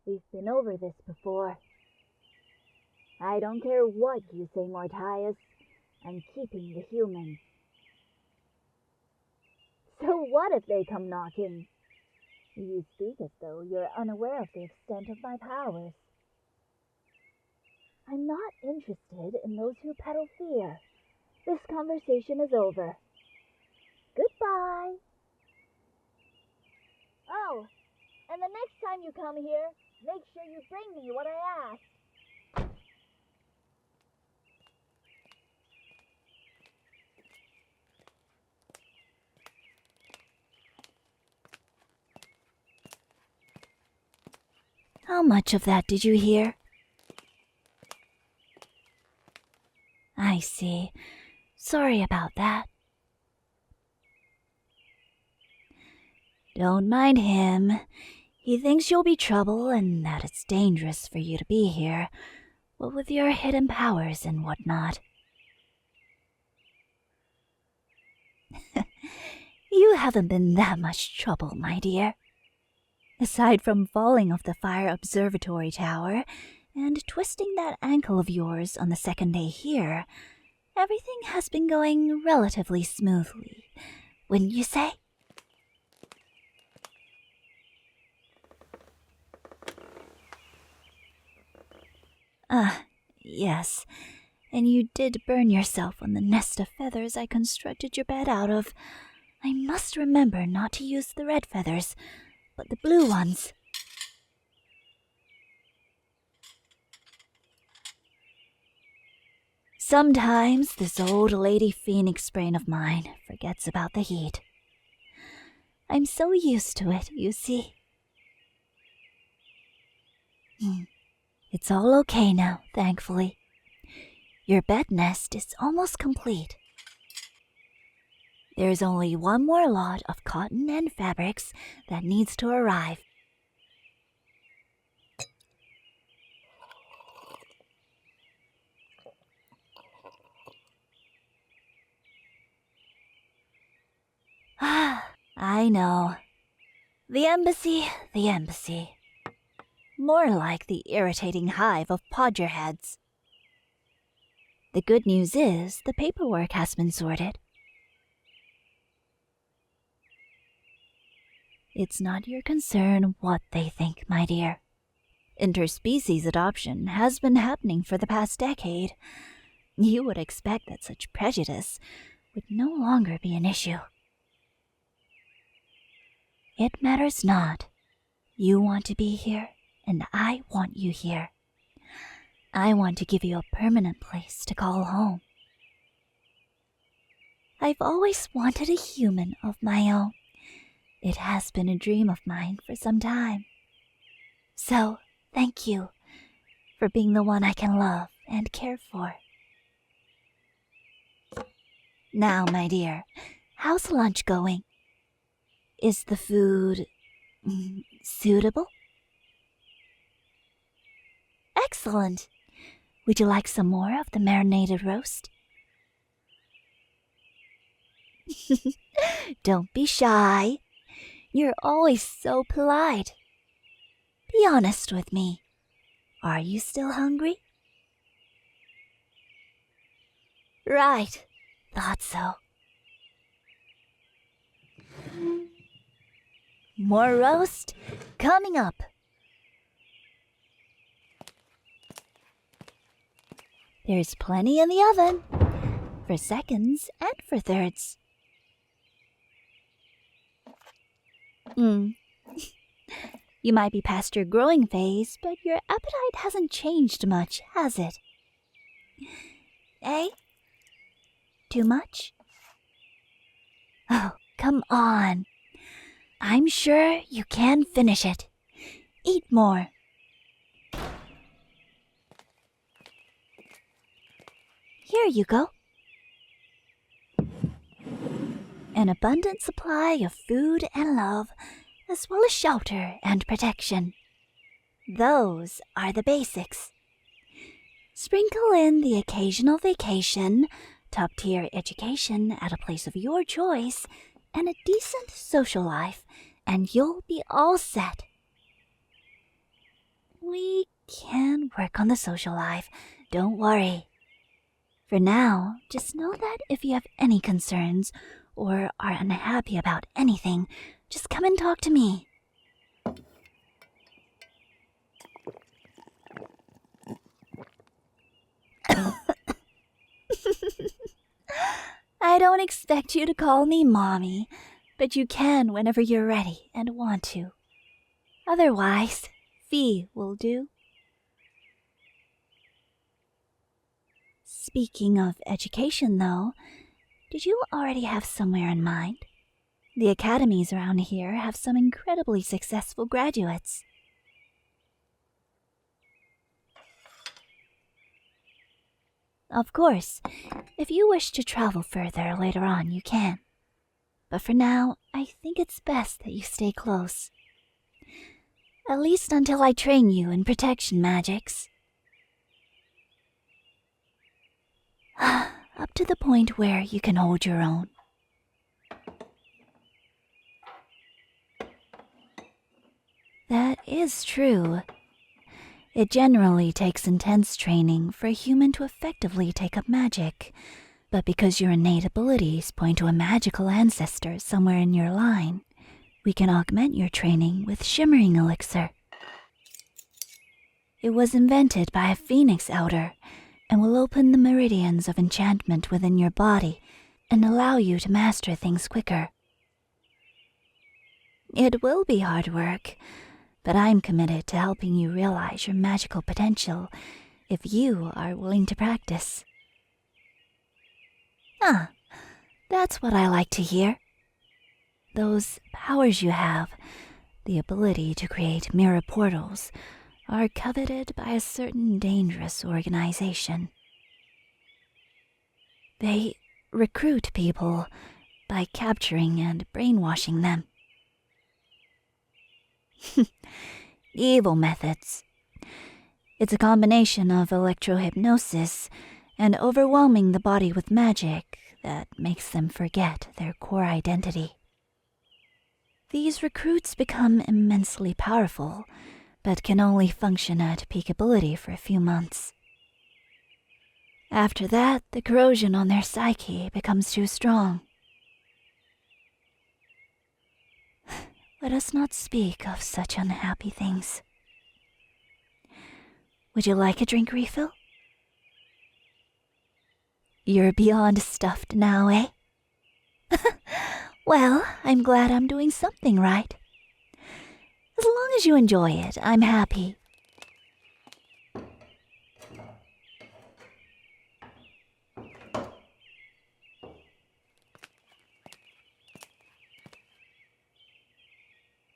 We've been over this before. I don't care what you say, Mortius. I'm keeping the human. So what if they come knocking? You speak as though you're unaware of the extent of my powers. I'm not interested in those who peddle fear. This conversation is over. Goodbye. Oh, and the next time you come here, make sure you bring me what I asked. How much of that did you hear? I see. Sorry about that. Don't mind him. He thinks you'll be trouble and that it's dangerous for you to be here, what with your hidden powers and whatnot. You haven't been that much trouble, my dear. Aside from falling off the fire observatory tower and twisting that ankle of yours on the second day here, everything has been going relatively smoothly, wouldn't you say? Yes. And you did burn yourself on the nest of feathers I constructed your bed out of. I must remember not to use the red feathers, but the blue ones. Sometimes this old Lady Phoenix brain of mine forgets about the heat. I'm so used to it, you see. It's all okay now, thankfully. Your bed nest is almost complete. There's only one more lot of cotton and fabrics that needs to arrive. I know. The embassy. More like the irritating hive of podgerheads. The good news is the paperwork has been sorted. It's not your concern what they think, my dear. Interspecies adoption has been happening for the past decade. You would expect that such prejudice would no longer be an issue. It matters not. You want to be here, and I want you here. I want to give you a permanent place to call home. I've always wanted a human of my own. It has been a dream of mine for some time. So, thank you for being the one I can love and care for. Now, my dear, how's lunch going? Is the food suitable? Excellent. Would you like some more of the marinated roast? Don't be shy. You're always so polite. Be honest with me. Are you still hungry? Right. Thought so. More roast coming up. There's plenty in the oven for seconds and for thirds. You might be past your growing phase, but your appetite hasn't changed much, has it? Eh? Too much? Oh, come on. I'm sure you can finish it. Eat more. Here you go. An abundant supply of food and love, as well as shelter and protection. Those are the basics. Sprinkle in the occasional vacation, top-tier education at a place of your choice, and a decent social life, and you'll be all set. We can work on the social life. Don't worry. For now, just know that if you have any concerns or are unhappy about anything, just come and talk to me. I don't expect you to call me Mommy, but you can whenever you're ready and want to. Otherwise, Fee will do. Speaking of education, though, did you already have somewhere in mind? The academies around here have some incredibly successful graduates. Of course, if you wish to travel further later on, you can. But for now, I think it's best that you stay close. At least until I train you in protection magics. Up to the point where you can hold your own. That is true. It generally takes intense training for a human to effectively take up magic, but because your innate abilities point to a magical ancestor somewhere in your line, we can augment your training with Shimmering Elixir. It was invented by a Phoenix Elder and will open the meridians of enchantment within your body and allow you to master things quicker. It will be hard work, but I'm committed to helping you realize your magical potential if you are willing to practice. That's what I like to hear. Those powers you have, the ability to create mirror portals, are coveted by a certain dangerous organization. They recruit people by capturing and brainwashing them. Evil methods. It's a combination of electrohypnosis and overwhelming the body with magic that makes them forget their core identity. These recruits become immensely powerful, but can only function at peak ability for a few months. After that, the corrosion on their psyche becomes too strong. Let us not speak of such unhappy things. Would you like a drink refill? You're beyond stuffed now, eh? Well, I'm glad I'm doing something right. As long as you enjoy it, I'm happy.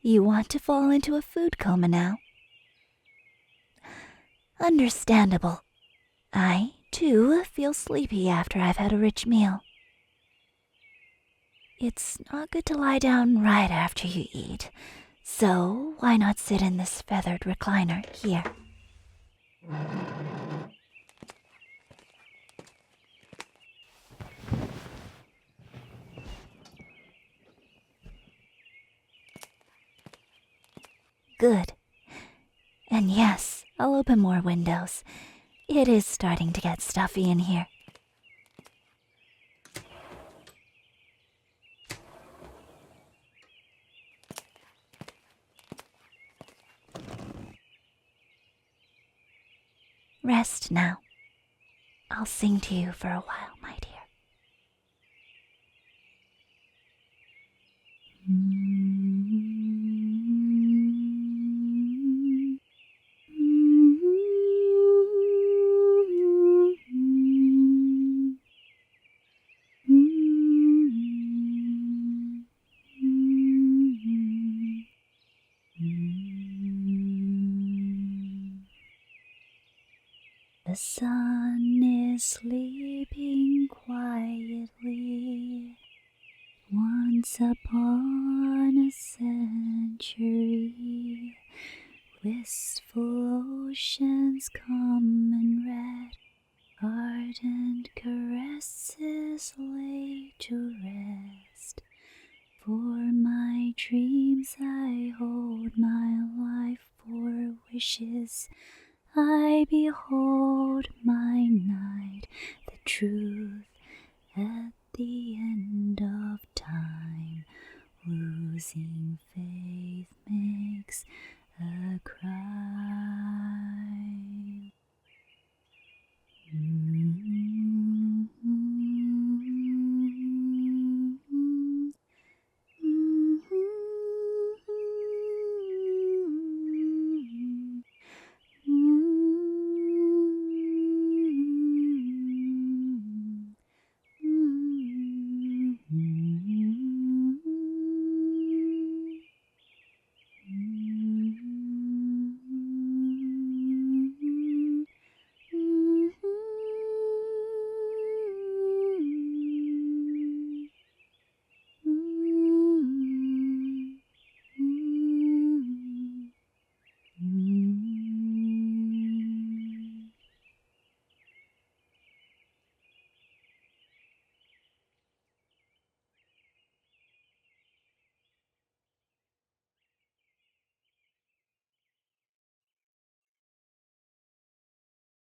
You want to fall into a food coma now? Understandable. I, too, feel sleepy after I've had a rich meal. It's not good to lie down right after you eat, so why not sit in this feathered recliner here? Good. And yes, I'll open more windows. It is starting to get stuffy in here. Rest now. I'll sing to you for a while, my dear. The sun is sleeping quietly. Once upon a century, wistful oceans come and red, ardent caresses lay to rest. For my dreams I hold my life for perishes, I behold my night, the truth at the end of time. Losing faith makes a cry.